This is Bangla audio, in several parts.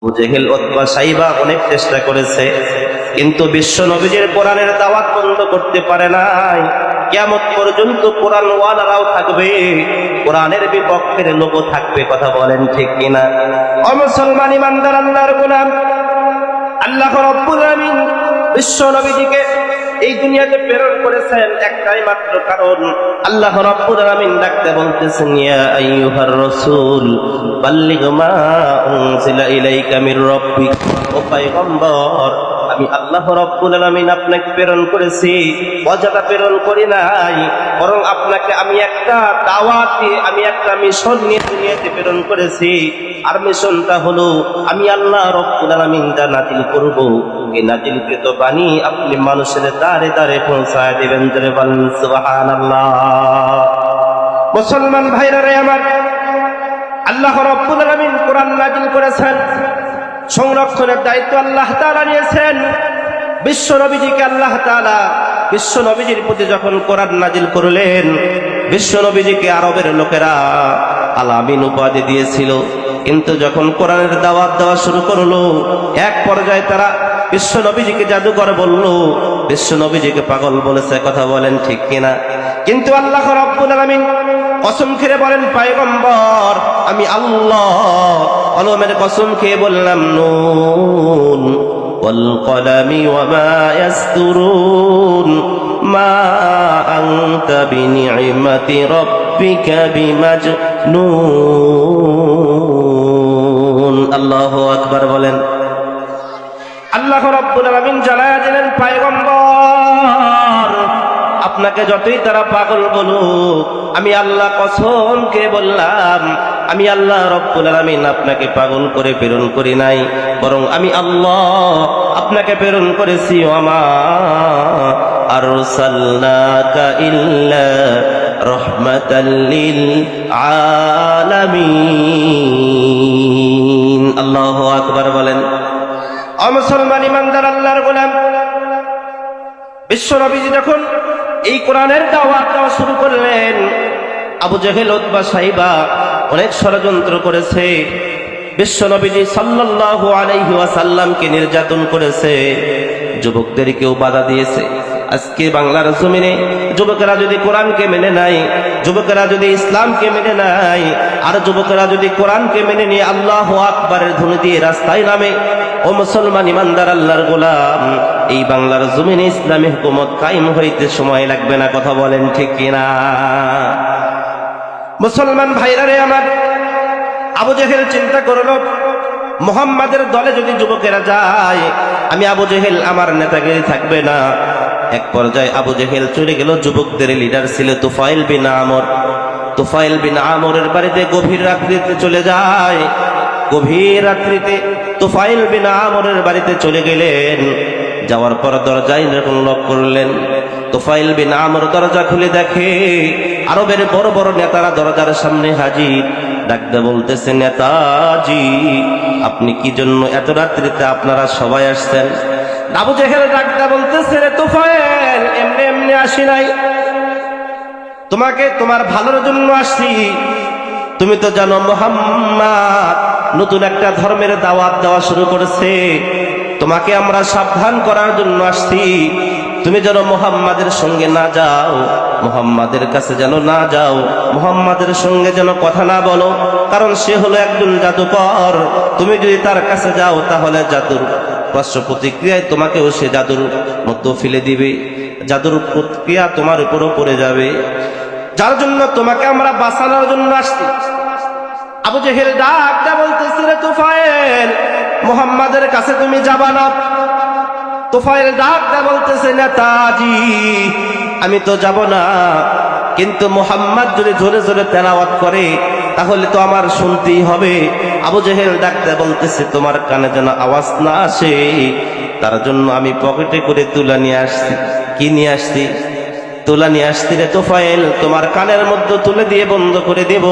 আবু জেহেল উতবা সাইবা অনেক চেষ্টা করেছে, কিন্তু বিশ্ব নবীজির কোরআনের দাওয়াত বন্ধ করতে পারে নাই। কিয়ামত পর্যন্ত কোরআন ওয়ালারাও থাকবে, কোরআনের বিপক্ষের লোকও থাকবে। কথা বলেন ঠিক কিনা? ও মুসলমান ইমানদার আল্লাহর গোলাম, আল্লাহ রাব্বুল আলামিন বিশ্ব নবীজিকে এই দুনিয়াতে প্রেরণ করেছেন একটাই মাত্র কারণ। আল্লাহ রাব্বুল আলামিন ডাকতে বলতেছেন, ইয়া আইয়ুহার রাসূল বাল্লিগ মা উনজিলা ইলাইকা মির রাব্বিক। ও পয়গম্বর, আমি আল্লাহ রাব্বুল আলামিন আপনাকে প্রেরণ করেছি, অযথা প্রেরণ করি নাই, বরং আপনাকে আমি একটা দাওয়াত দিয়ে, আমি একটা মিশন নিয়ে দুনিয়াতে প্রেরণ করেছি। আর মিশনটা হলো, আমি আল্লাহ রাব্বুল আলামিন যা নাজিল করব, এই নাজিলকৃত বাণী আপনি মানুষের দ্বারে দ্বারে পৌঁছায় দিবেন। জোরে বলেন সুবহানাল্লাহ। মুসলমান ভাইরা রে আমার, আল্লাহ রাব্বুল আলামিন কোরআন নাজিল করেছেন, সংরক্ষণের দায়িত্ব আল্লাহ তাআলা নিয়েছেন। বিশ্ব নবীজিকে আল্লাহ তাআলা বিশ্ব নবীজির প্রতি যখন কোরআন নাজিল করলেন, বিশ্ব নবীজিকে আরবের লোকেরা আলামিন উপাধি দিয়েছিল, কিন্তু যখন কোরআনের দাওয়াত দেওয়া শুরু করলো, এক পর্যায়ে তারা বিশ্ব নবীজিকে জাদুকর বলল, বিশ্ব নবীজিকে পাগল বলেছে। কথা বলেন ঠিক কিনা? কিন্তু আল্লাহ রাব্বুল আলামিন কসম খেয়ে বলেন, পয়গম্বর আমি আল্লাহ কলমের কসম খেয়ে বললাম, নুন ওয়াল কলামি ওয়া মা ইয়াসতুরুন মা আনতা বিনি'মাতি রাব্বিকা বিমাজনুন। আল্লাহু আকবার বলেন। আল্লাহ রাব্বুল আলামিন জানায়া দিলেন, পয়গম্বর আপনাকে যতই তারা পাগল বলুক, আমি আল্লাহ কসম কে বললাম, আমি আল্লাহ রাব্বুল আলামিন আপনাকে পাগল করে প্রেরণ করি নাই, বরং আমি আল্লাহ আপনাকে প্রেরণ করেছি। ওয়ামা আরসালনাকা ইল্লা রাহমাতাল লিল আলামিন। আল্লাহু আকবার বলেন। ও মুসলমান ইমানদার আল্লাহর গোলাম, বিশ্ব নবীজি যখন এই কোরআনের দাওয়াত দেওয়া শুরু করলেন, আবু জেহেল উতবা সাইবা অনেক ষড়যন্ত্র করেছে, বিশ্ব নবীজি সাল্লাল্লাহু আলাইহি ওয়াসাল্লামকে নির্যাতন করেছে, যুবকদেরকেও বাধা দিয়েছে। আজকে বাংলার জমিনে যুবকেরা যদি কোরআনকে মেনে নাই, যুবকেরা যদি ইসলামকে মেনে নাই, আর যুবকেরা যদি কোরআনকে মেনে নিয়ে আল্লাহু আকবারের ধ্বনি দিয়ে রাস্তায় নামে, ও মুসলমান ইমানদার আল্লাহর গোলাম, এই বাংলার জমিনে ইসলামী হুকুমত কায়েম হইতে সময় লাগবে না। কথা বলেন ঠিক কিনা? মুসলমান ভাইরা রে আমার, আবু জেহেল চিন্তা করলো, মুহাম্মাদের দলে যদি যুবকেরা যায়, আমি আবু জেহেল, আমার নেতাগিরি থাকবে না। এক পর্যায়ে আবু জেহেল চলে গেল, যুবকদের লিডার ছিল তুফাইল বিন আমর। তুফাইল বিন আমরের বাড়িতে গভীর রাত্রিতে চলে যায়। গভীর রাত্রিতে তুফাইল বিন আমরের বাড়িতে চলে গেলেন। যাওয়ার পর দরজায় এরকম লক করলেন। তুফাইল বিন আমর দরজা খুলে দেখে আরবের বড় বড় নেতারা দরজার সামনে হাজির। ডাকতে বলতেছে, নেতাজি আপনি কি জন্য এত রাত্রিতে আপনারা সবাই আসছেন? আবু জেহেল ডাকতে বলতেছে, রে তুফাইল, এমনি এমনি আসি নাই, তোমাকে তোমার ভালোর জন্য আসছি। তুমি তো জানো মুহাম্মদ নতুন একটা ধর্মের দাওয়াত দেওয়া শুরু করেছে, তোমাকে আমরা সাবধান করার জন্য আসছি। তুমি যেন মুহাম্মাদের সঙ্গে না যাও, মুহাম্মাদের কাছে যেন না যাও, মুহাম্মাদের সঙ্গে যেন কথা না বলো, কারণ সে হলো একজন জাদুকর। তুমি যদি তার কাছে যাও, তাহলে জাদুর পার্শ্ব প্রতিক্রিয়ায় তোমাকেও সে জাদুর মতো ফেলে দিবে, জাদুর প্রতিক্রিয়া তোমার উপরও পড়ে যাবে, যার জন্য তোমাকে আমরা বাঁচানোর জন্য আসছি। আবু জেহেল ডাকটা বলতেছে, রে তুফাইল, মুহাম্মাদের কাছে তুমি যাবা না। তুফাইল ডাকটা বলতেছে, নেতাজি আমি তো যাব না, কিন্তু মুহাম্মদ যদি জোরে জোরে তেলাওয়াত করে তাহলে তো আমার শুনতেই হবে। আবু জেহেল ডাকতে বলতেছে, তোমার কানে যেন আওয়াজ না আসে, তার জন্য আমি পকেটে করে তুলা নিয়ে আসছি। কি নিয়ে আসছি? তুলা নিয়ে আসছি রে তুফাইল, তোমার কানের মধ্যে তুলে দিয়ে বন্ধ করে দেব,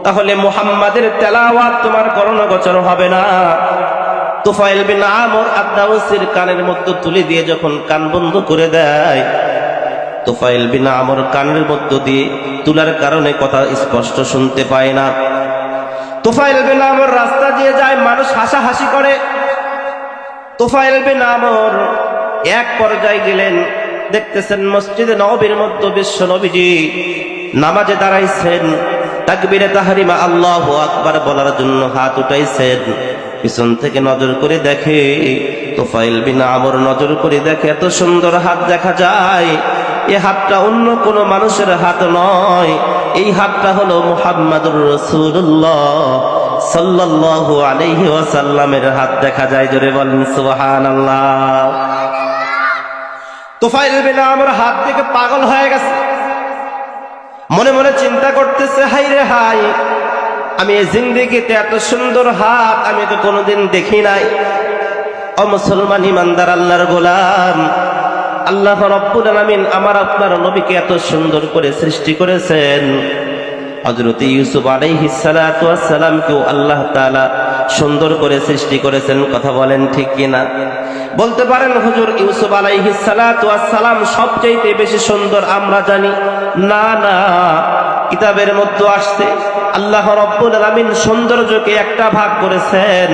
তাহলে মুহাম্মাদের তেলাওয়াত তোমার কর্ণগোচর হবে না। তুফাইল বিন আমর আদ-দাওসির কানের মধ্যে তুলে দিয়ে যখন কান বন্ধ করে দেয়, তুফাইল বিন আমর কানের মধ্য দিয়ে তুলার কারণে কথা স্পষ্ট শুনতে পায় না। তুফাইল বিন আমর রাস্তা দিয়ে যায়, মানুষ হাসাহাসি করে। তুফাইল বিন আমর এক পর্যায়ে গেলেন, দেখতেছেন মসজিদে নববীর মধ্যে বিশ্ব নবীজি নামাজে দাঁড়াইছেন, তাকবীরে তাহরিমা আল্লাহু আকবার বলার জন্য হাত উঠাইছেন। পিছন থেকে নজর করে দেখে, তুফাইল বিন আমর নজর করে দেখে এত সুন্দর হাত দেখা যায়। এই হাতটা অন্য কোনো মানুষের হাত নয়, এই হাতটা হলো মুহাম্মাদুর রাসূলুল্লাহ সাল্লাল্লাহু আলাইহি ওয়াসাল্লামের হাত দেখা যায়। জোরে বলেন সুবহানাল্লাহ। তুফাইল বিন আমর হাত দেখে পাগল হয়ে গেছে, মনে মনে চিন্তা করতেছে, হাই রে হাই, আমি এই জিন্দেগিতে এত সুন্দর হাত আমি তো কোনোদিন দেখি নাই। ও মুসলমান ইমানদার আল্লাহর গোলাম, আল্লাহ রাব্বুল আলামিন আমার আপনার নবীকে এত সুন্দর করে সৃষ্টি করেছেন। হযরত ইউসুফ আলাইহিস সালাতু ওয়াস সালামকেও আল্লাহ তাআলা সুন্দর করে সৃষ্টি করেছেন। কথা বলেন ঠিক কিনা? বলতে পারেন হুজুর ইউসুফ আলাইহিস সালাতু ওয়াস সালাম সবচেয়ে বেশি সুন্দর আমরা জানি। না না, কিতাবের মধ্যে আসছে আল্লাহ রাব্বুল আলামিন সৌন্দর্যকে একটা ভাগ করেছেন,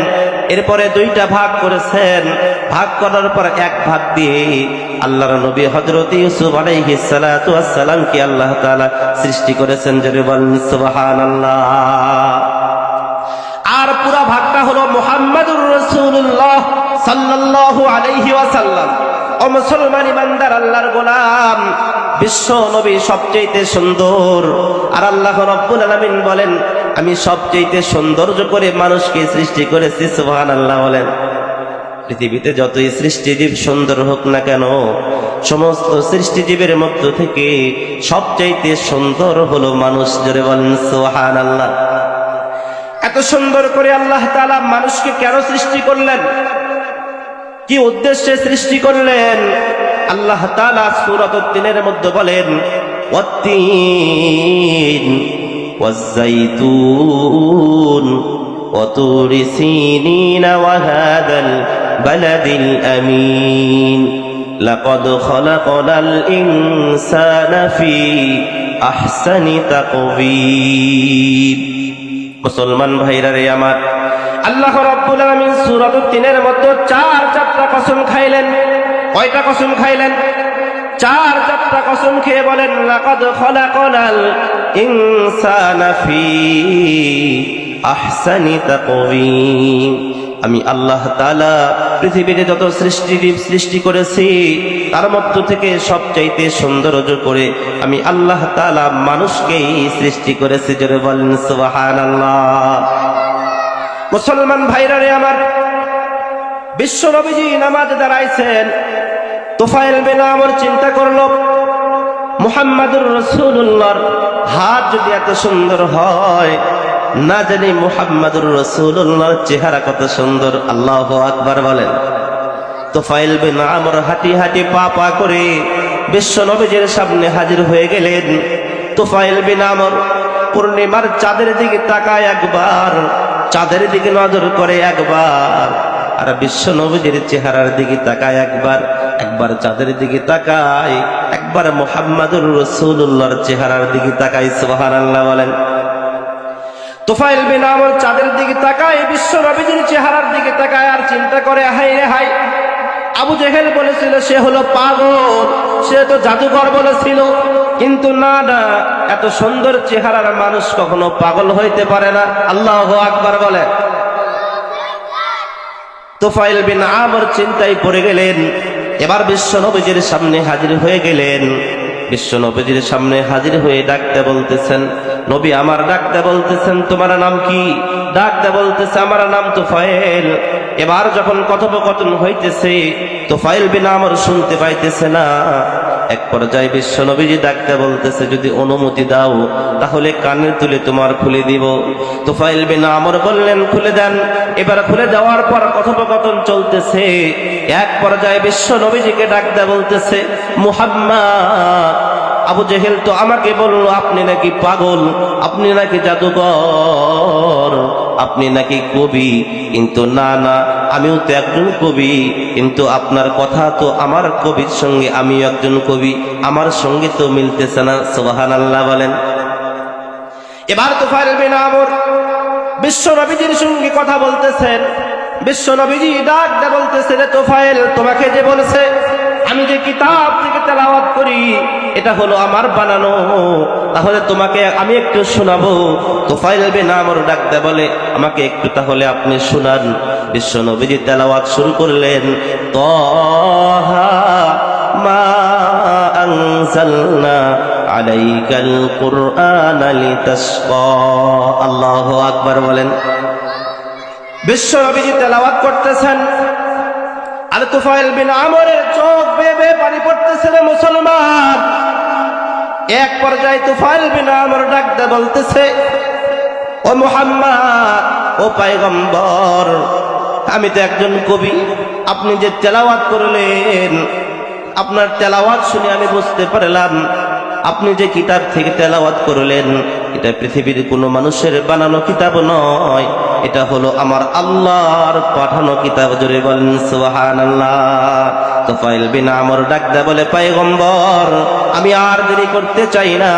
এরপরে দুইটা ভাগ করেছেন, ভাগ করার পর এক ভাগ দিয়ে আল্লাহর নবী হযরত ইউসুফ আলাইহিস সালাতু ওয়াস সালামকে আল্লাহ তাআলা সৃষ্টি করেছেন। জোরে বলেন সুবহানাল্লাহ। আর পুরো ভাগটা হলো মুহাম্মাদুর রাসূলুল্লাহ সাল্লাল্লাহু আলাইহি ওয়াসাল্লাম। ও মুসলমান ইমানদার আল্লাহর গোলাম, বিশ্ব নবী সবচেয়ে সুন্দর। আর আল্লাহ রাব্বুল আলামিন বলেন, আমি সবচেয়ে সৌন্দর্য করে মানুষকে সৃষ্টি করেছি। সুবহানাল্লাহ বলেন। পৃথিবীতে যতই সৃষ্টিজীব সুন্দর হোক না কেন, সমস্ত সৃষ্টিজীবের মধ্য থেকে সবচেয়ে সুন্দর হলো মানুষ। জোরে বলেন সুবহানাল্লাহ। এত সুন্দর করে আল্লাহ তাআলা মানুষকে কেন সৃষ্টি করলেন, কি উদ্দেশ্যে সৃষ্টি করলেন? আল্লাহ তাআলা সূরাতুত তিনের মধ্যে বলেন, ওয়াত-তিন ওয়াজ-যাইতুন ওয়া তুরি সিনিন ওয়া হাদাল বালাদিল আমিন লাকাদ খালাকনাল ইনসানা ফি আহসানি তাকওয়িম। মুসলমান ভাইরা রে আমার, আল্লাহ রাব্বুল আলামিন সূরাতুত তিনের মধ্যে চারটা কসম খাইলেন। কয়টা কসম খাইলেন? চারটা কসম খেয়ে বলেন, লাকাদ খালাকনাল ইনসানা ফি আহসানি তাকওয়িম। আমি আল্লাহ তাআলা পৃথিবীতে যত সৃষ্টিজীব সৃষ্টি করেছি তার মধ্য থেকে সবচাইতে সৌন্দর্য করে আমি আল্লাহ তাআলা মানুষকেই সৃষ্টি করেছি। জোরে বলেন সুবহানাল্লাহ। মুসলমান ভাইরা রে আমার, বিশ্ব নবীজি নামাজে দাঁড়াইছেন। তুফাইল বিন আমর চিন্তা করলো, মুহাম্মাদুর রাসূলুল্লাহর হাত যদি এত সুন্দর হয়, না জানি মুহাম্মাদুর রাসূলুল্লাহর চেহারা কত সুন্দর। আল্লাহু আকবার বলেন। তুফাইল বিন আমর হাঁটি হাঁটি পা পা করে বিশ্ব নবীজির সামনে হাজির হয়ে গেলেন। তুফাইল বিন আমর পূর্ণিমার চাঁদের দিকে তাকায় একবার, চাঁদের দিকে নজর করে একবার, আর বিশ্ব নবীজির চেহারার দিকে তাকায় একবার, একবার চাঁদের দিকে তাকায়, একবার মুহাম্মাদুর রাসূলুল্লাহর চেহারার দিকে তাকায়। সুবহানাল্লাহ বলেন। তুফাইল বিন আমর চাঁদের দিকে তাকায়, বিশ্ব নবীজির চেহারার দিকে তাকায়, আর চিন্তা করে, হাই রে হাই, আবু জেহেল বলেছিল সে হলো পাগল, সে তো জাদুকর বলেছিল, কিন্তু না না, এত সুন্দর চেহারার মানুষ কখনো পাগল হইতে পারে না। আল্লাহু আকবার বলে। তুফাইল বিন আমর চিন্তায় পড়ে গেলেন। এবার বিশ্ব নবীজির সামনে হাজির হয়ে গেলেন। বিশ্ব নবীজির সামনে হাজির হয়ে ডাকতে বলতেছেন, নবী আমার ডাকতে বলতেছেন, তোমার নাম কি? ডাকতে বলতেছে, আমার নাম তুফাইল। এবার যখন কথোপকথন হইতেছে, তুফাইল বিন আমর শুনতে পাইতেছে না। এক পর্যায়ে বিশ্ব নবীজি ডাকতে বলতেছে, যদি অনুমতি দাও তাহলে কানের তুলে তোমার খুলে দিব। তুফাইল বিন আমর বললেন, খুলে দেন। এবার খুলে দেওয়ার পর কথোপকথন চলতেছে। এক পর্যায়ে বিশ্ব নবীজিকে ডাকতে বলতেছে, মুহাম্মদ, আবু জেহেল তো আমাকে বলল আপনি নাকি পাগল, আপনি নাকি জাদুকর, আপনি নাকি কবি, কিন্তু না না, আমিও তো একজন কবি, কিন্তু আপনার কথা তো আমার কবির সঙ্গে আমিও একজন কবি, আমার সঙ্গে তো মিলতেছে না। সুবহানাল্লাহ বলেন। এবার তুফাইল বিন আমর বিশ্ব নবীজির সঙ্গে কথা বলতেছেন। বিশ্ব নবীজি ডাক দিয়ে বলতেছেন, তোফায়েল, তোমাকে যে বলেছে আমি যে কিতাব থেকে তেলাওয়াত করি এটা হলো আমার বানানো, তাহলে তোমাকে আমি একটু শোনাবো। তোফায়েল বিন আমর ডাক দিয়ে বলে, আমাকে একটু তাহলে আপনি শোনান। বিশ্ব নবীজি তেলাওয়াত শুরু করলেন, তাহা মা আনজালনা আলাইকাল কুরআনা লিতাশকা। আল্লাহু আকবার বলেন। বিশ্ব নবীজি তেলাওয়াত করতেছেন, আর তুফাইল বিন আমরের চোখ বেয়ে বেয়ে পানি পড়তেছে রে মুসলমান। এক পর্যায়ে তুফাইল বিন আমর ডাক দিয়ে বলতেছে, ও মুহাম্মদ, ও পয়গম্বর, আমি তো একজন কবি, আপনি যে তেলাওয়াত করলেন আপনার তেলাওয়াত শুনে আমি বুঝতে পারলাম আপনি যে কিতাব থেকে তেলাওয়াত করলেন এটা পৃথিবীর কোনো মানুষের বানানো কিতাব নয়, এটা হলো আমার আল্লাহর পাঠানো কিতাব। জোরে বলেন সুবহানাল্লাহ। তুফাইল বিন আমর ডাক দিয়ে বলে, পয়গম্বর, আমি আর দেরি করতে চাই না,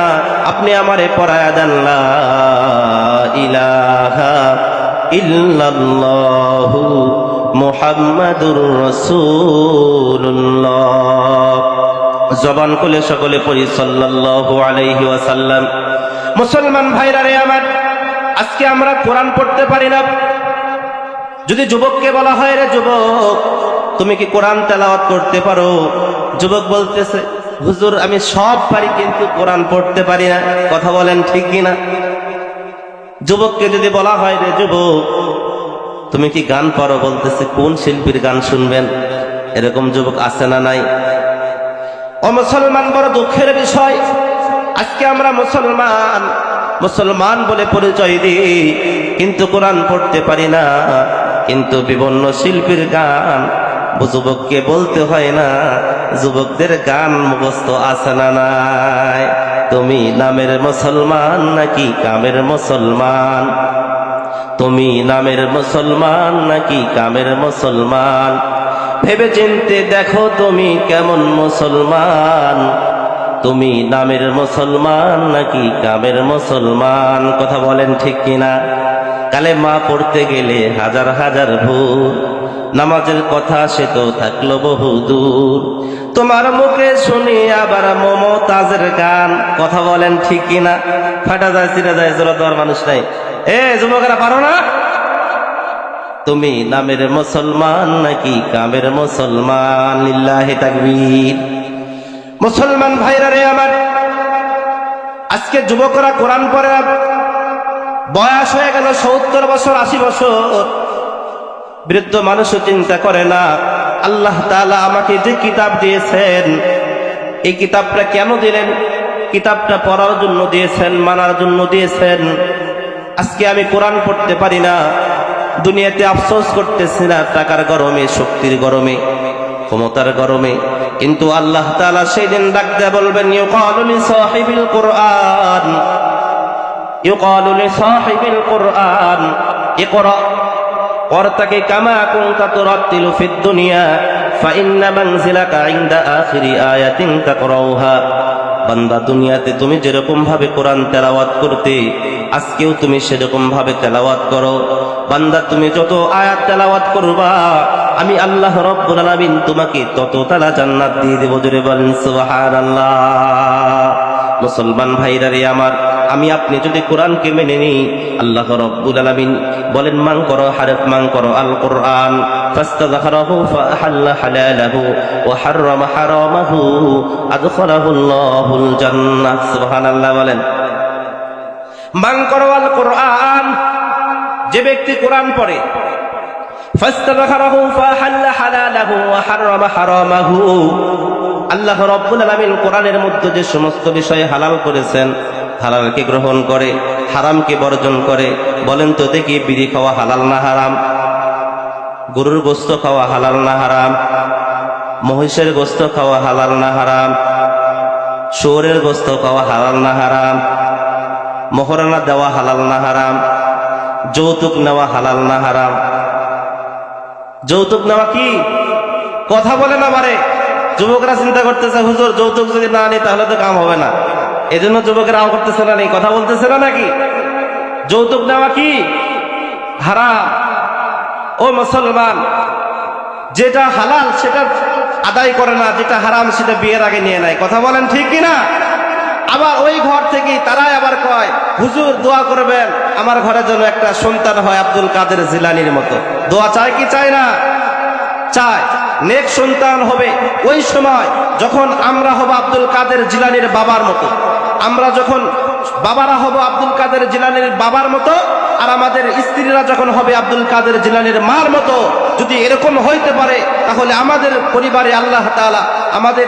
আপনি আমারে পড়ায়া দেন লা ইলাহা ইল্লাল্লাহু মুহাম্মাদুর রাসূলুল্লাহ। জবান খুলে সকলে পড়ি সাল্লাল্লাহু আলাইহি ওয়াসাল্লাম। মুসলমান ভাইরা রে আমার, আজকে আমরা কোরআন পড়তে পারি না। যদি যুবককে বলা হয়, রে যুবক, তুমি কি কোরআন তেলাওয়াত করতে পারো? যুবক বলতেছে, হুজুর আমি সব পারি কিন্তু কোরআন পড়তে পারি না। কথা বলেন ঠিক কিনা? যুবককে যদি বলা হয়, রে যুবক, তুমি কি গান পারো? বলতেছে, কোন শিল্পীর গান শুনবেন? এরকম যুবক আছে না নাই? ও মুসলমান, বড় দুঃখের বিষয়, আজকে আমরা মুসলমান বলে পরিচয় দিই কিন্তু কোরআন পড়তে পারি না। কিন্তু বিভিন্ন শিল্পীর গান যুবককে বলতে হয় না, যুবকদের গান মুখস্থ আছে না নাই? তুমি নামের মুসলমান নাকি কামের মুসলমান? তুমি নামের মুসলমান নাকি কামের মুসলমান? ভেবে চিনতে দেখো তুমি কেমন মুসলমান। তুমি নামের মুসলমান নাকি কামের মুসলমান? কথা বলেন ঠিক কিনা? কালেমা পড়তে গেলে হাজার হাজার ভুল, নামাজের কথা সে তো থাকলো বহু দূর। তোমার মুখে শুনি আবার মমতাজের গান। কথা বলেন ঠিক কিনা? ফাটা যায়, চিরা যায়, জোরা দেওয়ার মানুষ নাই। এ যুবকেরা, পারো না? তুমি নামের মুসলমান নাকি কামের মুসলমান? লিল্লাহি তাকবীর। মুসলমান ভাইরা রে আমার, আজকে যুবকরা কোরআন পড়ে, বয়স হয়ে গেল 70 বছর 80 বছর, বৃদ্ধ মানুষও চিন্তা করে না আল্লাহ তাআলা আমাকে যে কিতাব দিয়েছেন এই কিতাবটা কেন দিলেন? কিতাবটা পড়ার জন্য দিয়েছেন, মানার জন্য দিয়েছেন। আজকে আমি কোরআন পড়তে পারি না, দুনিয়াতে আফসোস করতেছি না, টাকার গরমে, শক্তির গরমে, ক্ষমতার গরমে। কিন্তু আল্লাহ তাআলা সেই দিন ডাক দিয়ে বলবেন, ইউকালু লিসাহিবিল কুরআন, ইউকালু লিসাহিবিল কুরআন ইকরা ওয়ারতাকি কামা কুনতা তুরাতিলু ফিদ দুনিয়া ফাইন্না মানজিলাকা ইনদা আখিরি আয়াতিন তাকরাউহা। বান্দা, দুনিয়াতে তুমি যেরকম ভাবে কোরআন তেলাওয়াত করতে, আজকেও তুমি সেরকম ভাবে তেলাওয়াত করো। বান্দা, তুমি যত আয়াত তেলাওয়াত করবা আমি আল্লাহ রাব্বুল আলামিন তোমাকে তত তালা জান্নাত দিয়ে দেব। জোরে বলেন সুবহানাল্লাহ। মুসলমান ভাইরা রে আমার, আমি আপনি যদি কোরআনকে মেনে নিই, আল্লাহ রাব্বুল আলামিন বলেন, মান করো হারফ মান করো আল কোরআন ফাস্তাযখারাহু ফাআহাল্লা হালালাহু ওয়া হাররামা হারামাহু আদখালাহুল্লাহুল জান্নাহ। সুবহানাল্লাহ বলেন। মান করো আল কোরআন, যে ব্যক্তি কোরআন পড়ে, ফাস্তাযখারাহু ফাআহাল্লা হালালাহু ওয়া হাররামা হারামাহু, আল্লাহ রাব্বুল আলামিন কোরআনের মধ্যে যে সমস্ত বিষয় হালাল করেছেন, হালালকে গ্রহণ করে, হারামকে বর্জন করে। বলেন তো দেখি, বিড়ি খাওয়া হালাল না হারাম? গরুর গোশত খাওয়া হালাল না হারাম? মহিষের গোশত খাওয়া হালাল না হারাম? শুয়োরের গোশত খাওয়া হালাল না হারাম? মোহরানা দেওয়া হালাল না হারাম? যৌতুক নেওয়া হালাল না হারাম? যৌতুক নেওয়া কি? কথা বলে না মারে। যুবকরা চিন্তা করতেছে, হুজুর যৌতুক যদি না নিই তাহলে তো কাম হবে না, এজন্য যুবকেরা আও করতেছে না, নেই কথা বলতেছে না নাকি? যৌতুক নেওয়া কি? হারাম। ও মুসলমান, যেটা হালাল সেটা আদায় করে না, যেটা হারাম সেটা বিয়ের আগে নিয়ে নেয়। কথা বলেন ঠিক কিনা? আবার ওই ঘর থেকে তারাই আবার কয়, হুজুর দোয়া করবেন আমার ঘরে যেন একটা সন্তান হয় আব্দুল কাদের জিলানীর মতো। দোয়া চায় কি চায় না? চায়। নেক সন্তান হবে ওই সময় যখন আমরা হব আব্দুল কাদের জিলানীর বাবার মতো। আমরা যখন বাবারা হব আব্দুল কাদের জিলানীর বাবার মতো, আর আমাদের স্ত্রীরা যখন হবে আব্দুল কাদের জিলানীর মার মতো। যদি এরকম হইতে পারে তাহলে আমাদের পরিবারে আল্লাহ তাআলা আমাদের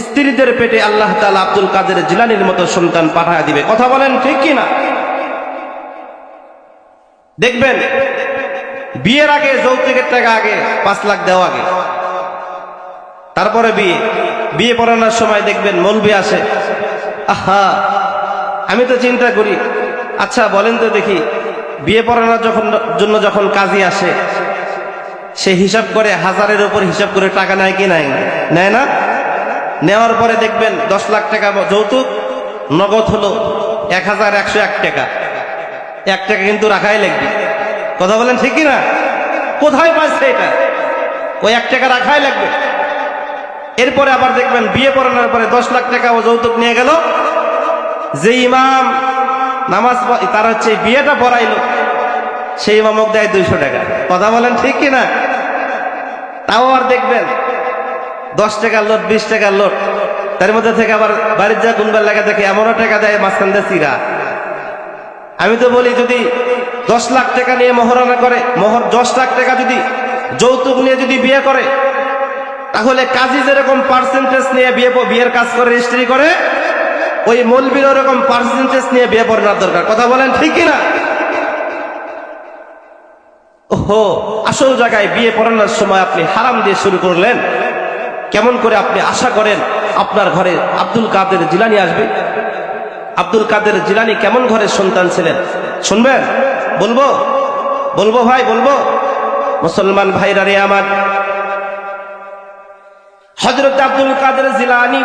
স্ত্রীদের পেটে আল্লাহ তাআলা আব্দুল কাদের জিলানীর মতো সন্তান পাঠায় দিবে। কথা বলেন ঠিক কিনা? দেখবেন বিয়ের আগে যৌতুকের টাকা আগে 5 লাখ দেওয়া আগে, তারপরে বিয়ে পড়ানোর সময় দেখবেন মৌলবি আসে। আহা, আমি তো চিন্তা করি, আচ্ছা বলেন তো দেখি, বিয়ে পড়ানোর জন্য যখন কাজী আসে সে হিসাব করে, 1000-এর উপর হিসাব করে টাকা নেয় কি নেয় না? নেওয়ার পরে দেখবেন 10 লাখ টাকা যৌতুক, নগদ হলো 1101 টাকা। 1 টাকা কিন্তু রাখাই লাগবে। কথা বলেন ঠিক কিনা? কোথায় পাচ্ছে এটা? ওই 1 টাকা রাখাই লাগবে। এরপরে আবার দেখবেন বিয়ে পড়ানোর পরে 10 লাখ টাকা ও যৌতুক নিয়ে গেল। যে ইমাম নামাজ তার হচ্ছে বিয়েটা পড়াইলো, সেই ইমামক দেয় 200 টাকা। কথা বলেন ঠিক কিনা? তাও আর দেখবেন 10 টাকার লোট, 20 টাকার লোট, তার মধ্যে থেকে আবার বাড়ির যা গুনবার লাগা দেখে এমনও টাকা দেয় মাঝখান দিয়ে চিরা। আমি তো বলি, যদি 10 লাখ টাকা নিয়ে মহরানা করে, 10 লাখ টাকা যদি যৌতুক নিয়ে যদি বিয়ে করে, তাহলে কাজী যেরকম পার্সেন্টেজ নিয়ে বিয়ের কাজ করে রেজিস্ট্রি করে, ওই মৌলবীর ওরকম পার্সেন্টেজ নিয়ে বিয়ে পড়ানোর দরকার। কথা বলেন ঠিক কিনা? ওহো, আসল জায়গায় বিয়ে পড়ানোর সময় আপনি হারাম দিয়ে শুরু করলেন। কেমন করে আপনি আশা করেন আপনার ঘরে আব্দুল কাদের জিলানী আসবে? আব্দুল কাদের জিলানী কেমন ঘরের সন্তান ছিলেন শুনবেন? বলবো ভাই, বলবো। মুসলমান ভাইরা রে আমার, হযরত আব্দুল কাদের জিলানী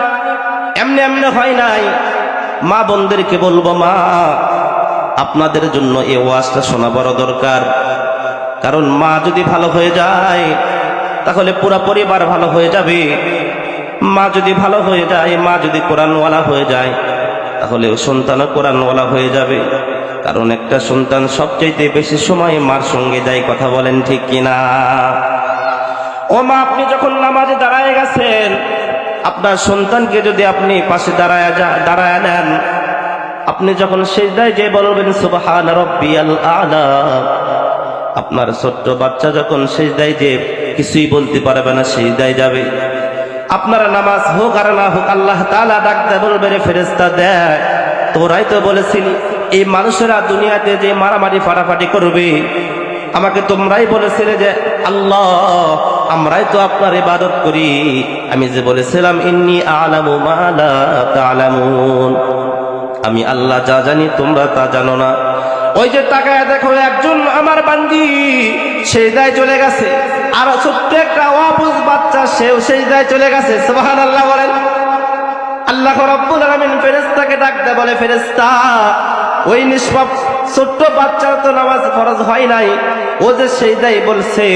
এমনি হয় নাই। মা বোনদেরকে বলবো, মা আপনাদের জন্য এই ওয়াজটা শোনা বড় দরকার। কারণ মা যদি ভালো হয়ে যায় তাহলে পুরা পরিবার ভালো হয়ে যাবে। মা যদি ভালো হয়ে যায়, মা যদি কোরআনওয়ালা হয়ে যায়, তাহলে সন্তানও কোরআনওয়ালা হয়ে যাবে। কারণ একটা সন্তান সবচাইতে বেশি সময় মার সঙ্গে যায়। কথা বলেন ঠিক কিনা? ও মা, আপনি যখন নামাজে দাঁড়ায় গেছেন, আপনার সন্তানকে যদি আপনি পাশে দাঁড়ায় নেন, আপনি যখন সিজদায় যে বলবেন সুবহান রাব্বিয়াল আ'লা, আপনার ছোট্ট বাচ্চা যখন সিজদায় যে কিছুই বলতে পারবে না, সিজদায় যাবে। আপনার নামাজ হোক আর না হোক, আল্লাহ তাআলা ডাকতে বলবে, রে ফেরেশতা দেখ, তোরাই তো বলেছিলি এই মানুষেরা দুনিয়াতে যে মারামারি ফাটাফাটি করবে, আমাকে তোমরাই বলেছিলে যে আল্লাহ আমরাই তো আপনার ইবাদত করি। আমি যে বলেছিলাম ইন্নী আ'লামু মা লা তা'লামুন, আমি আল্লাহ যা জানি তোমরা তা জানো না। ওই যে তাকায় দেখো, একজন আমার বান্দি সিজদায় চলে গেছে, আর ছোট্ট একটা অবুঝ বাচ্চা সেও সিজদায় চলে গেছে। সুবহানাল্লাহ বলেন। আল্লাহ রাব্বুল আলামিন ফেরেশতাকে ডাকতে বলে, ফেরেশতা, ওই নিষ্পাপ ছোট্ট বাচ্চার তো নামাজ ফরজ হয় নাই, ও যে সিজদায় বলছে,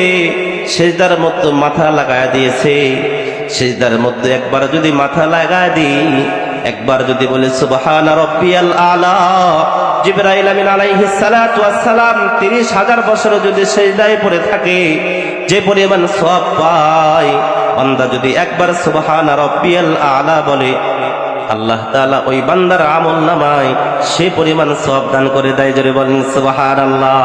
সিজদার মধ্যে মাথা লাগায় দিয়েছে, সিজদার মধ্যে একবার যদি মাথা লাগায় দিই, একবার যদি বলে সুবহান রাব্বিয়াল আ'লা, জিবরাইল আমিন আলাইহিস সালাতু ওয়াস সালাম 30,000 বছর যদি সিজদায় পড়ে থাকে, যে পরিমাণ সওয়াব পায়, বান্দা যদি একবার সুবহান রাব্বিয়াল আ'লা বলে, আল্লাহ তাআলা ওই বান্দার আমলনামায় সে পরিমাণ সওয়াব দান করে দেয়। জোরে বলেন সুবহানাল্লাহ।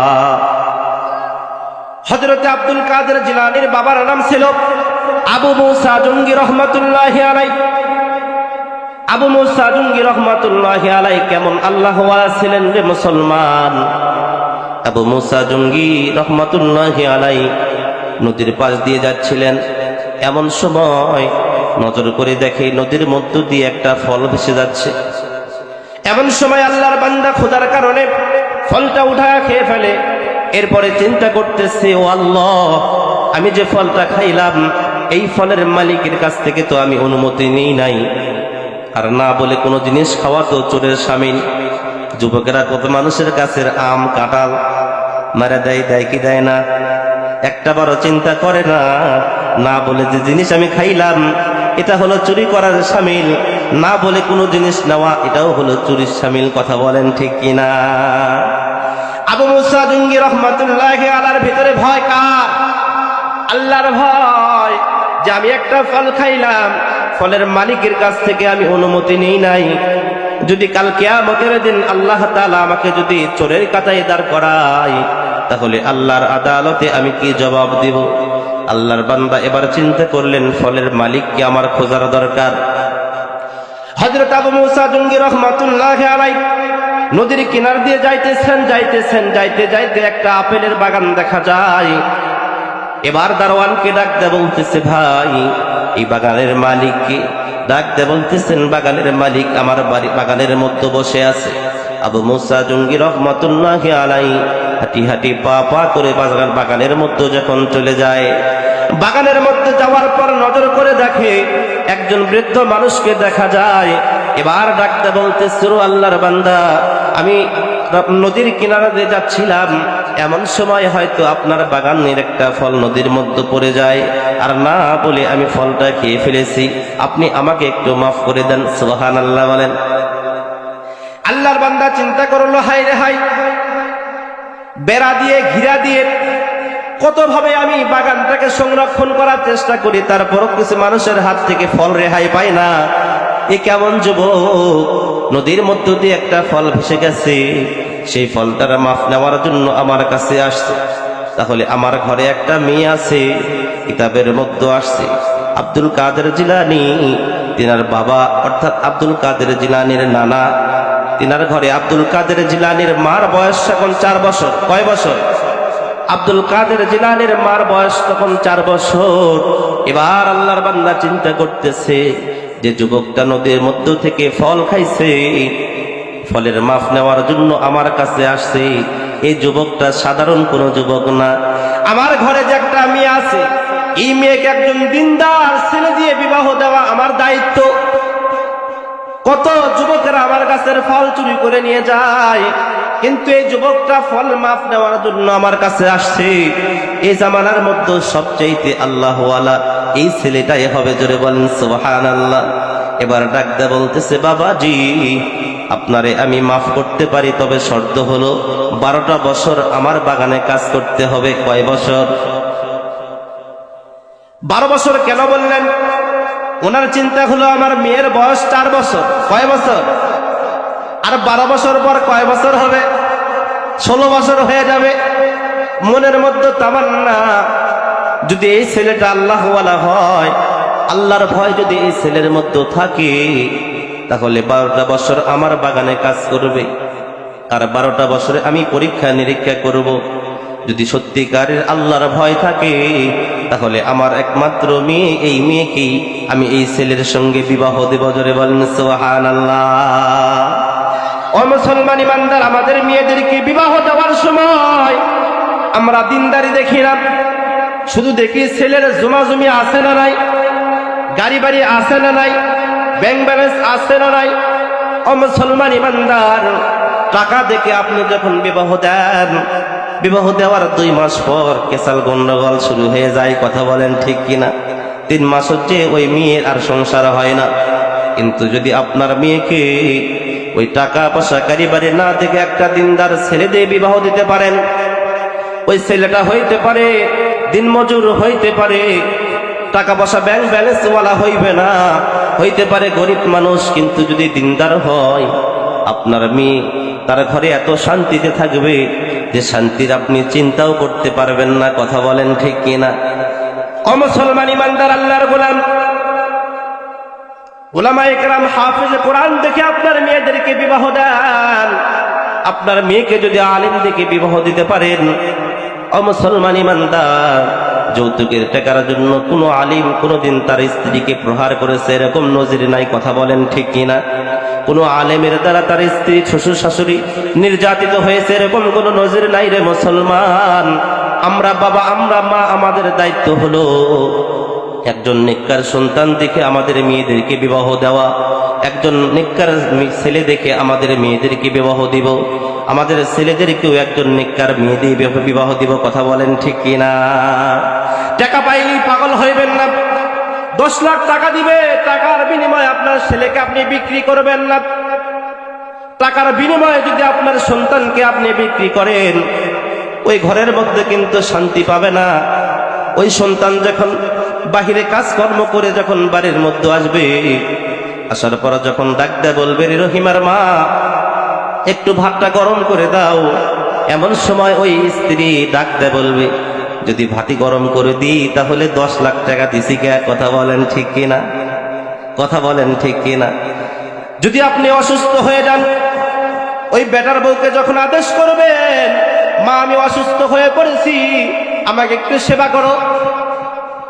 হযরত আব্দুল কাদের জিলানীর বাবার নাম ছিল আবু মুসা জঙ্গি রহমাতুল্লাহি আলাইহি। আবু মুসা জঙ্গি রহমাতুল্লাহি আলাইহি কেমন আল্লাহওয়ালা ছিলেন রে মুসলমান। আবু মুসা জঙ্গি রহমাতুল্লাহি আলাইহি নদীর পাশ দিয়ে যাচ্ছিলেন। এমন সময় নজর করে দেখে নদীর মধ্য দিয়ে একটা ফল ভেসে যাচ্ছে। এমন সময় আল্লাহর বান্দা খোদার কারণে ফলটা উঠায় খেয়ে ফেলে। এরপরে চিন্তা করতেছে, ও আল্লাহ, আমি যে ফলটা খাইলাম এই ফলের মালিকের কাছ থেকে তো আমি অনুমতি নিই নাই। আর না বলে কোনো জিনিস খাওয়া তো চোরের শামিল। যুবকেরা কত মানুষের কাছের আম, কাঁঠাল, মারা দেয়, দেয় কি দেয় না? একটা বড় চিন্তা করে না, না বলে যে জিনিস আমি খাইলাম এটা হলো চুরি করার শামিল, না বলে কোনো জিনিস নেওয়া এটাও হলো চুরির শামিল। কথা বলেন ঠিক কিনা? আবু মুসা জঙ্গি রহমাতুল্লাহি আলাইহির ভিতরে ভয় কার? আল্লাহর ভয়, যে আমি একটা ফল খাইলাম, ফলের মালিকের কাছ থেকে আমি অনুমতি নেই নাই। যদি কাল কিয়ামতের দিন আল্লাহ তাআলা আমাকে যদি চোরের কাতায় দাঁড় করায়, তাহলে আল্লাহর আদালতে আমি কি জবাব দিব? আল্লাহর বান্দা এবার চিন্তা করলেন, ফলের মালিককে আমার খোঁজার দরকার। হযরত আবু মুসা জঙ্গি রাহমাতুল্লাহি আলাইহি নদীর কিনার দিয়ে যাইতেছেন, যাইতে যাইতে একটা আপেলের বাগান দেখা যায়। এবার দারোয়ানকে ডাক দিয়ে বলতেছে, ভাই এই বাগানের মালিককে? ডাক দিয়ে বলতেছেন, বাগানের মালিক আমার বাগানের মধ্যে বসে আছে। আবু মুসা জঙ্গি রাহমাতুল্লাহি আলাইহি হাঁটি হাঁটি পা পা করে বাগানের মধ্যে যখন চলে যায়, বাগানের মধ্যে যাওয়ার পর নজর করে দেখে একজন বৃদ্ধ মানুষকে দেখা যায়। এবার ডাকতে বলতেছে, আল্লাহর বান্দা, আমি নদীর কিনারা দিয়ে যাচ্ছিলাম, এমন সময় হয়তো আপনার বাগানের একটা ফল নদীর মধ্যে পড়ে যায়, আর না বলে আমি ফলটা খেয়ে ফেলেছি, আপনি আমাকে একটু মাফ করে দেন। সুবহানাল্লাহ বলেন। আল্লাহর বান্দা চিন্তা করলো, হায় রে হায়, বেড়া দিয়ে ঘিরা দিয়ে কতভাবে আমি বাগানটাকে সংরক্ষণ করার চেষ্টা করি, তারপরও কিছু মানুষের হাত থেকে ফল রেহাই পাই না। এ কেমন যুবক, নদীর মধ্য দিয়ে একটা ফল ভেসে গেছে, সেই ফলটার মাফ নেওয়ার জন্য আমার কাছে আসছে। তাহলে আমার ঘরে একটা মেয়ে আছে, কিতাবের মধ্যে আসছে আব্দুল কাদের জিলানী, তিনার বাবা অর্থাৎ আব্দুল কাদের জিলানীর নানা, তিনার ঘরে আব্দুল কাদের জিলানীর মার বয়স এখন 4 বছর। কয় বছর? আব্দুল কাদের জিলানীর মার বয়স তখন 4 বছর। এবার আল্লাহর বান্দা চিন্তা করতেছে যে যুবকটা নদীর মধ্য থেকে ফল খাইছে, ফলের মাফ নেওয়ার জন্য আমার কাছে আসছে, এই যুবকটা সাধারণ কোন যুবক না। আমার ঘরে যে একটা মেয়ে আছে, এই মেয়েকে একজন দিনদার ছেলে দিয়ে বিবাহ দেওয়া আমার দায়িত্ব। কত যুবকেরা আমার গাছের ফল চুরি করে নিয়ে যায়, কিন্তু এই যুবকটা ফল মাফ নেওয়ার জন্য আমার কাছে আসছে। এই জামানার মধ্যে সবচেয়ে আল্লাহওয়ালা এই ছেলেটাই হবে। জোরে বলেন সুবহানাল্লাহ। এবার ডাক দিয়ে বলতেছে, বাবাজি আপনারে আমি মাফ করতে পারি, তবে শর্ত হলো 12টা বছর আমার বাগানে কাজ করতে হবে। কয় বছর? 12 বছর কেন বললেন? ওনার চিন্তা হলো আমার মেয়ের বয়স 4 বছর। কয় বছর? আর 12 বছর পর কয় বছর হবে? 16 বছর হয়ে যাবে। মনের মধ্যে তামান্না, যদি এই ছেলেটা আল্লাহওয়ালা হয়, আল্লাহর ভয় যদি এই ছেলের মধ্যে থাকে, তাহলে 12টা বছর আমার বাগানে কাজ করবে, আর 12টা বছরে আমি পরীক্ষা নিরীক্ষা করব। যদি সত্যিকারের আল্লাহর ভয় থাকে, তাহলে আমার একমাত্র মেয়ে, এই মেয়েকেই আমি এই ছেলের সঙ্গে বিবাহ দেব। জোরে বলেন সুবহানাল্লাহ। ও মুসলমান ইমানদার, আমাদের মেয়েদেরকে বিবাহ দেওয়ার সময় আমরা দিনদারি দেখি না, শুধু দেখি ছেলের জমা জমি আছে না নাই, গাড়ি বাড়ি আছে না নাই, ব্যাংক ব্যালেন্স আছে না নাই। ও মুসলমান ইমানদার, টাকা দেখে আপনি যখন বিবাহ দেন, বিবাহ দেওয়ার 2 মাস পর কেসাল গন্ডগোল শুরু হয়ে যায়। কথা বলেন ঠিক কিনা? 3 মাস হচ্ছে ওই মেয়ের আর সংসার হয় না। কিন্তু যদি আপনার মেয়েকে ওই টাকা পয়সা গাড়ি বাড়ি না দেখে একটা দিনদার ছেলে দিয়ে বিবাহ দিতে পারেন, ওই ছেলেটা হইতে পারে দিনমজুর, হইতে পারে টাকা পয়সা ব্যাংক ব্যালেন্সওয়ালা হইবে না, হইতে পারে গরিব মানুষ, কিন্তু যদি দিনদার হয়, আপনার মেয়ে তার ঘরে এত শান্তিতে থাকবে যে শান্তির আপনি চিন্তাও করতে পারবেন না। কথা বলেন ঠিক কিনা? ও মুসলমান ইমানদার, আল্লাহর গোলাম, উলামায়ে কেরাম, হাফেজ কোরআন দেখে আপনার মেয়েদেরকে বিবাহ দেন। আপনার মেয়েকে যদি আলেম দেখে বিবাহ দিতে পারেন, ও মুসলমান ইমানদার, যৌতুকের টাকার জন্য কোনো আলিম কোনোদিন তার স্ত্রীকে প্রহার করেছে এরকম নজির নাই। কথা বলেন ঠিক কিনা? কোনো আলেমের দ্বারা তার স্ত্রী, শ্বশুর শাশুড়ি নির্যাতিত হয়েছে এরকম কোনো নজির নাই রে মুসলমান। আমরা বাবা, আমরা মা, আমাদের দায়িত্ব হলো একজন নেককার সন্তান দেখে আমাদের মেয়েদেরকে বিবাহ দেওয়া, একজন নেককার ছেলে দেখে আমাদের মেয়েদেরকে বিবাহ দিব। আমাদের ছেলেদেরকেও একজন নেককার মেয়ে দিয়ে বিবাহ দিব, কথা বলেন ঠিক কিনা? টাকা পাইলেই পাগল হইবেন না। 10 লাখ টাকা দিবে, টাকার বিনিময়ে আপনার ছেলেকে আপনি বিক্রি করবেন না। টাকার বিনিময়ে যদি আপনার সন্তানকে আপনি বিক্রি করেন, ওই ঘরের মধ্যে কিন্তু শান্তি পাবে না। ওই সন্তান যখন বাহিরে কাজকর্ম করে যখন বাড়ির মধ্যে আসবে, আসার পর যখন ডাক দেয় বলবে, রহিমার মা একটু ভাতটা গরম করে দাও। এমন সময় ওই স্ত্রী ডাক দেয় বলবে, যদি ভাতি গরম করে দিই তাহলে 10 লাখ টাকা দিছি কে? কথা বলেন ঠিক কিনা? কথা বলেন ঠিক কিনা? যদি আপনি অসুস্থ হয়ে যান, ওই বেটার বউকে যখন আদেশ করবেন, মা আমি অসুস্থ হয়ে পড়েছি, আমাকে একটু সেবা করো,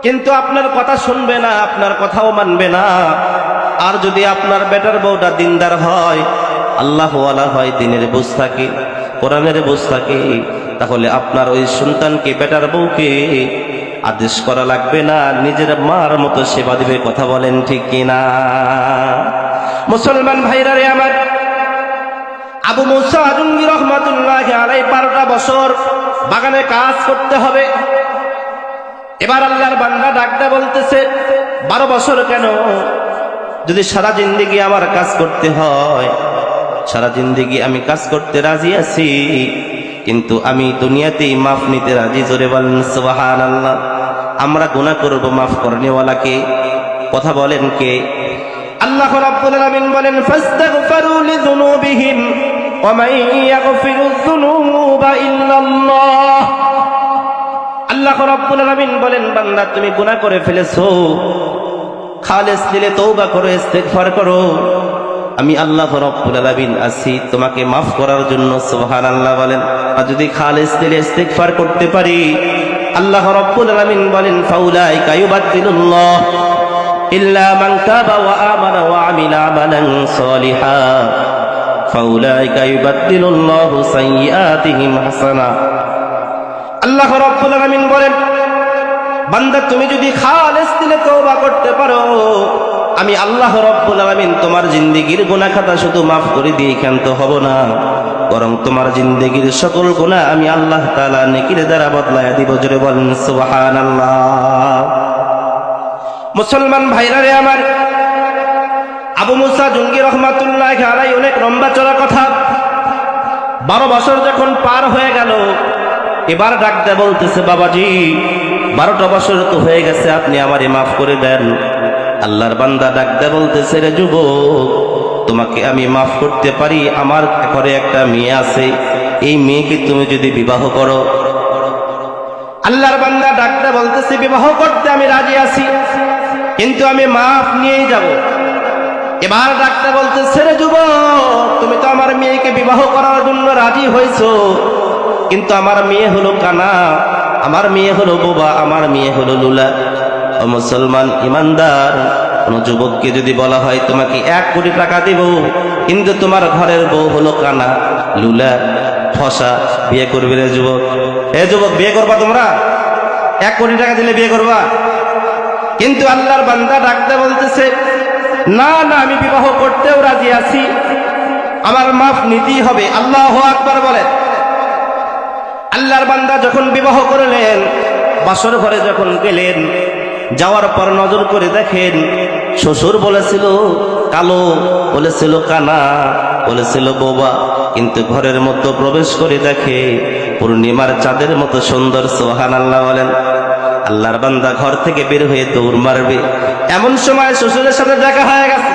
কিন্তু আপনার কথা শুনবে না, আপনার কথাও মানবে না। আর যদি আপনার বেটার বউটা দিনদার হয়, আল্লাহওয়ালা হয়, দিনের বুঝ থাকে, কোরআনের বুঝ থাকে, তাহলে আপনার ওই সন্তানকে, বেটার বউকে আদেশ করা লাগবে না, নিজের মার মতো সেবা দিবে। কথা বলেন ঠিক কিনা? মুসলমান ভাইরা রে আমার, আবু মুসা আজমি রহমাতুল্লাহি আলাইহি 12টা বছর বাগানে কাজ করতে হবে। এবার আল্লাহর বান্দা ডাকতে বলতেছে, 12 বছর কেন? যদি সারা জিন্দেগি আমার কাজ করতে হয়, সারা জিন্দেগি আমি কাজ করতে রাজি আছি, কিন্তু আমি দুনিয়াতেই মাফ নিতে রাজি। জোরে বলেন সুবহানাল্লাহ। আমরা গুনাহ করব, মাফ করনেওয়ালাকে। কথা বলেন কে? আল্লাহ রাব্বুল আলামিন বলেন, ফাস্তাগফিরু লিযুনুবিহিম ওয়া মান ইয়াগফিরুয যুনুবা ইল্লাল্লাহ। আল্লাহ রাব্বুল আলামিন বলেন, বান্দা তুমি গুনাহ করে ফেলেছো, খালেস দিলে তওবা করো, ইস্তেগফার করো, আমি আল্লাহ রাব্বুল আলামিন আছি তোমাকে মাফ করার জন্য। সুবহানাল্লাহ বলেন। আর যদি খালেস দিলে ইস্তেগফার করতে পারি, আল্লাহ রাব্বুল আলামিন বলেন, ফাউলাইকা ইউবাদদিলুল্লাহ ইল্লা মান তাবা ওয়া আমানা ওয়া আমিলা আমালান সালিহা ফাউলাইকা ইউবাদদিলুল্লাহু সাইয়্যাতিহিম হাসানা। আল্লাহ রাব্বুল আলামিন বলেন, বান্দা তুমি যদি খালেস দিলে তওবা করতে পারো, আমি আল্লাহ রাব্বুল আলামিন তোমার জিন্দেগীর গুনাহ খাতা শুধু মাফ করে দিয়ে ক্ষান্ত হব না, বরং তোমার জিন্দেগীর সকল গুনাহ আমি আল্লাহ তাআলা নেকির দ্বারা বদলায়া দিব। জোরে বলেন সুবহানাল্লাহ। মুসলমান ভাইরা রে আমার, আবু মুসা জুঙ্গি রহমাতুল্লাহি আলাইহি অনেক লম্বা চড়া কথা। 12 বছর যখন পার হয়ে গেল, এবার ডাকতে বলতেছে, বাবাজি 12টা বছর তো হয়ে গেছে, আপনি আমারে মাফ করে দেন। আল্লাহর বান্দা ডাকতে বলতেছে, রে যুবক, তোমাকে আমি মাফ করতে পারি, আমার ঘরে একটা মেয়ে আছে, এই মেয়েকে তুমি যদি বিবাহ করো। আল্লাহর বান্দা ডাকতে বলতেছে, বিবাহ করতে আমি রাজি আছি, কিন্তু আমি মাফ নিয়েই যাব। এবার ডাকতে বলতেছে, রে যুবক, তুমি তো আমার মেয়েকে বিবাহ করার জন্য রাজি হয়েছো, কিন্তু আমার মেয়ে হলো কানা, আমার মেয়ে হলো বোবা, আমার মেয়ে হলো লুলা। ও মুসলমান ইমানদার, কোন যুবককে যদি বলা হয় তোমাকে 1 কোটি টাকা দেব, কিন্তু তোমার ঘরের বউ হলো কানা, লুলা, ফসা, বিয়ে করবে রে যুবক? এ যুবক, বিয়ে করবা তোমরা? 1 কোটি টাকা দিলে বিয়ে করবা? কিন্তু আল্লাহর বান্দা ডাকতে বলতেছে, না না, আমি বিবাহ করতেও রাজি আছি, আমার মাফ নিতেই হবে। আল্লাহু আকবার বলেন। আল্লাহর বান্দা যখন বিবাহ করলেন, বাসর ঘরে যখন গেলেন, যাওয়ার পর নজর করে দেখেন, শ্বশুর বলেছিল কালো, বলেছিল কানা, বলেছিল বোবা, কিন্তু ঘরের মধ্যে প্রবেশ করে দেখে পূর্ণিমার চাঁদের মতো সুন্দর। সুবহানাল্লাহ বলেন। আল্লাহর বান্দা ঘর থেকে বের হয়ে দৌড় মারবে, এমন সময় শ্বশুরের সাথে দেখা হয়ে গেছে।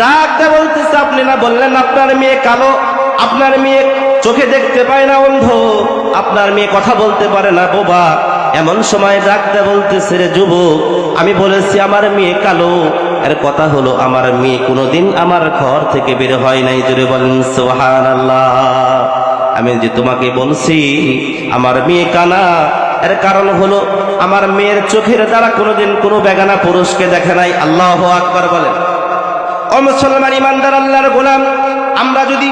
ডাকতে বলতেছে, আপনি না বললেন আপনার মেয়ে কালো, আপনার মেয়ে চোখে দেখতে পায় না, অন্ধ, আপনার মেয়ে কথা বলতে পারে না, বোবা। এমন সময় ডাকতে বলতেছে, রে যুবক, আমি বলেছি আমার মেয়ে কালো, এর কথা হলো আমার মেয়ে কোনোদিন আমার ঘর থেকে বের হয় নাই। জোরে বলেন সুবহানাল্লাহ। আমি যে তোমাকে বলছি আমার মেয়ে কানা, এর কারণ হলো আমার মেয়ের চোখের দ্বারা কোনোদিন কোনো বেগানা পুরুষকে দেখে নাই। আল্লাহু আকবার বলেন। ও মুসলমান ইমানদার আল্লাহর গোলাম, আমরা যদি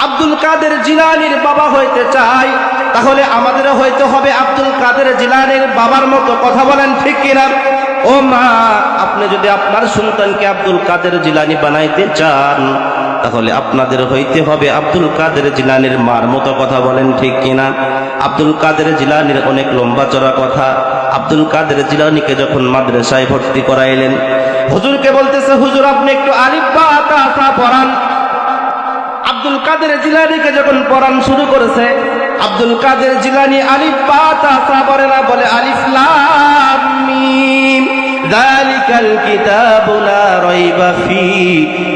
আব্দুল কাদের জিলানীর বাবা হইতে চাই, তাহলে আমাদেরও হইতে হবে আব্দুল কাদের জিলানীর বাবার মতো। কথা বলেন ঠিক কিনা? ও মা, আপনি যদি আপনার সন্তানকে আব্দুল কাদের জিলানী বানাইতে চান, তাহলে আপনাদের হইতে হবে আব্দুল কাদের জিলানীর মার মতো কথা। বলেন ঠিক কিনা? আব্দুল কাদের জিলানীর অনেক লম্বা চড়া কথা। আব্দুল কাদের জিলানীকে যখন মাদ্রাসায় ভর্তি করাইলেন, হুজুরকে বলতেছে, হুজুর আপনি একটু আলিফ বা তা তা পড়ান। আব্দুল কাদের জিলানীকে যখন পড়ান শুরু করেছে, আব্দুল কাদের জিলানী আলিফ বা তা তা পড়ে না, বলে আলিফ লাম মিম যালিকাল কিতাবু লা রাইবা ফীহি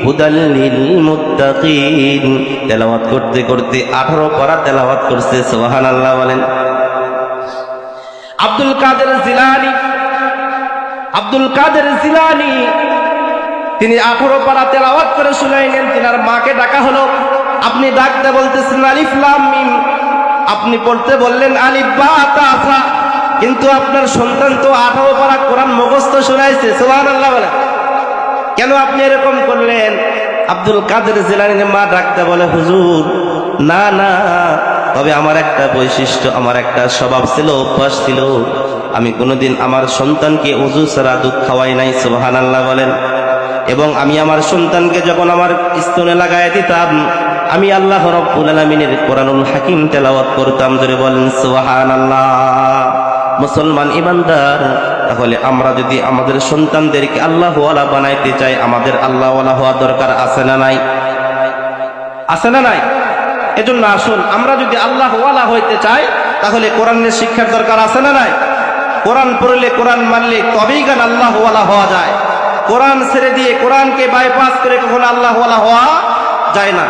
হুদাল লিল মুত্তাকিন। তেলাওয়াত করতে করতে 18 পারা তেলাওয়াত করছে। সুবহানাল্লাহ বলেন। আব্দুল কাদের জিলানী তিনি 18 পারা তেলাওয়াত করে শুনাইলেন। তিনার মাকে ডাকা হলো, আপনি ডাকতে বলতেছেন আলিফ লাম মিম, আপনি পড়তে বললেন আলিফ বা তা সা, কিন্তু আপনার সন্তান তো 18 পারা কোরআন মুখস্থ শোনাইছে। সুবহানাল্লাহ বলেন। কেন আপনি এরকম করলেন? আব্দুল কাদের জিলানীর মা ডাকতে বলে, হুজুর না না, তবে আমার একটা বৈশিষ্ট্য, আমার একটা স্বভাব ছিল, অভ্যাস ছিল, আমি কোনোদিন আমার সন্তানকে ওযু ছাড়া দুধ খাওয়াই নাই। সুবহানাল্লাহ বলেন। এবং আমি আমার সন্তানকে যখন আমার স্তনে লাগায় দিতাম, আমি আল্লাহ রাব্বুল আলামিনের কোরআনুল হাকিম তেলাওয়াত করতাম। জোরে বলেন সুবহানাল্লাহ। মুসলমান ইমানদার, তাহলে আমরা যদি আমাদের সন্তানদেরকে আল্লাহওয়ালা বানাইতে চাই, আমাদের আল্লাহওয়ালা হওয়া দরকার আছে না নাই? আছে না নাই? এজন্য আসুন, আমরা যদি আল্লাহওয়ালা হইতে চাই তাহলে কোরআনের শিক্ষার দরকার আছে না নাই? কোরআন পড়লে, কোরআন মানলে তবেই গান আল্লাহওয়ালা হওয়া যায়। কোরআন ছেড়ে দিয়ে, কোরআনকে বাইপাস করে কখনো আল্লাহওয়ালা হওয়া যায় না।